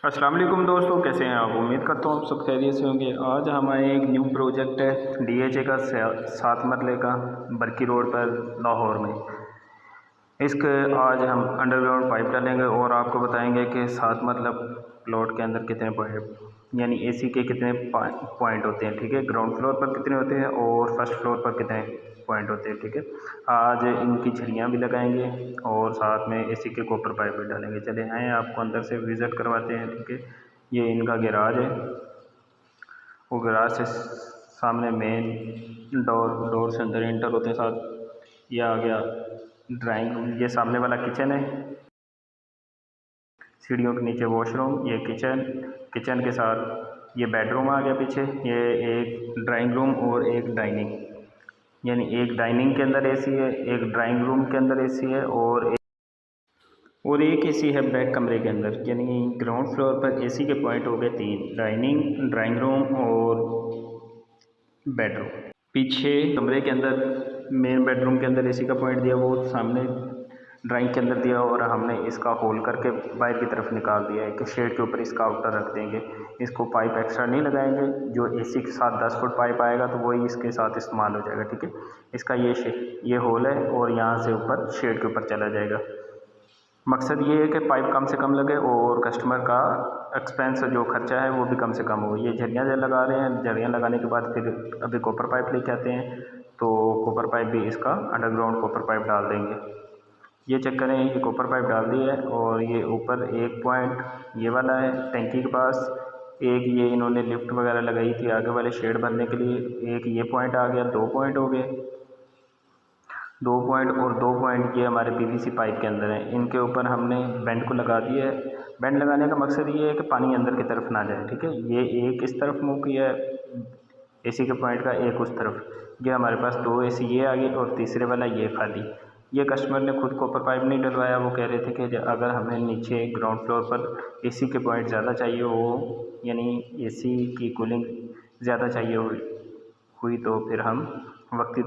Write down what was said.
अस्सलाम वालेकुम दोस्तों, कैसे हैं आप? उम्मीद करता हूँ आप सब खैरियत से होंगे। आज हमारे एक न्यू प्रोजेक्ट है डीएचए का 7 मरले का बरकी रोड पर लाहौर में। इसके आज हम अंडरग्राउंड पाइप डालेंगे और आपको बताएंगे कि 7 मतलब प्लॉट के अंदर कितने पाइप यानी एसी के कितने पॉइंट होते हैं, ठीक है। ग्राउंड फ्लोर पर कितने होते हैं और फर्स्ट फ्लोर पर कितने पॉइंट होते हैं, ठीक है। आज इनकी झिल्लियाँ भी लगाएंगे और साथ में एसी के कॉपर पाइप भी डालेंगे। चले आए आपको अंदर से विज़िट करवाते हैं, ठीक है। ये इनका गैराज है। वो गैराज से सामने मेन डोर से अंदर एंटर होते हैं। साथ ये आ गया ड्राइंग रूम, ये सामने वाला किचन है। सीढ़ियों के नीचे वॉशरूम, ये किचन के साथ ये बेडरूम आ गया पीछे। ये एक ड्राइंग रूम और एक डाइनिंग, यानी एक डाइनिंग के अंदर एसी है, एक ड्राइंग रूम के अंदर एसी है और एक एसी है बैक कमरे के अंदर। यानी ग्राउंड फ्लोर पर एसी के पॉइंट हो गए 3, डाइनिंग, ड्राइंग रूम और बेडरूम। पीछे कमरे के अंदर मेन बेडरूम के अंदर एसी का पॉइंट दिया, वो सामने ड्राइंग के अंदर दिया और हमने इसका होल करके बाहर की तरफ निकाल दिया है कि शेड के ऊपर इसका आउटर रख देंगे। इसको पाइप एक्स्ट्रा नहीं लगाएंगे, जो एसी के साथ 10 फुट पाइप आएगा तो वही इसके साथ इस्तेमाल हो जाएगा, ठीक है। इसका ये होल है और यहाँ से ऊपर शेड के ऊपर चला जाएगा। मकसद ये है कि पाइप कम से कम लगे और कस्टमर का एक्सपेंस जो खर्चा है वो भी कम से कम हो। ये झरियाँ जो लगा रहे हैं, झरियाँ लगाने के बाद फिर अभी कॉपर पाइप लेके आते हैं, तो कॉपर पाइप भी इसका अंडरग्राउंड कॉपर पाइप डाल देंगे। ये चेक करें, ये कॉपर पाइप डाल दी है और ये ऊपर एक पॉइंट ये वाला है टैंकी के पास। एक ये इन्होंने लिफ्ट वगैरह लगाई थी आगे वाले शेड भरने के लिए, एक ये पॉइंट आ गया, 2 पॉइंट हो गए। 2 पॉइंट और 2 पॉइंट ये हमारे पीवीसी पाइप के अंदर है। इनके ऊपर हमने बेंड को लगा दिया है। बेंड लगाने का मकसद ये है कि पानी अंदर की तरफ ना जाए, ठीक है। ये एक इस तरफ मूव किया है एसी के पॉइंट का, एक उस तरफ। ये हमारे पास 2 एसी ये आ गई और तीसरे वाला ये खाली। ये कस्टमर ने खुद कॉपर पाइप नहीं डलवाया। वो कह रहे थे कि अगर हमें नीचे ग्राउंड फ्लोर पर एसी के पॉइंट ज़्यादा चाहिए हो, यानी एसी की कूलिंग ज़्यादा चाहिए हुई तो फिर हम वक्ती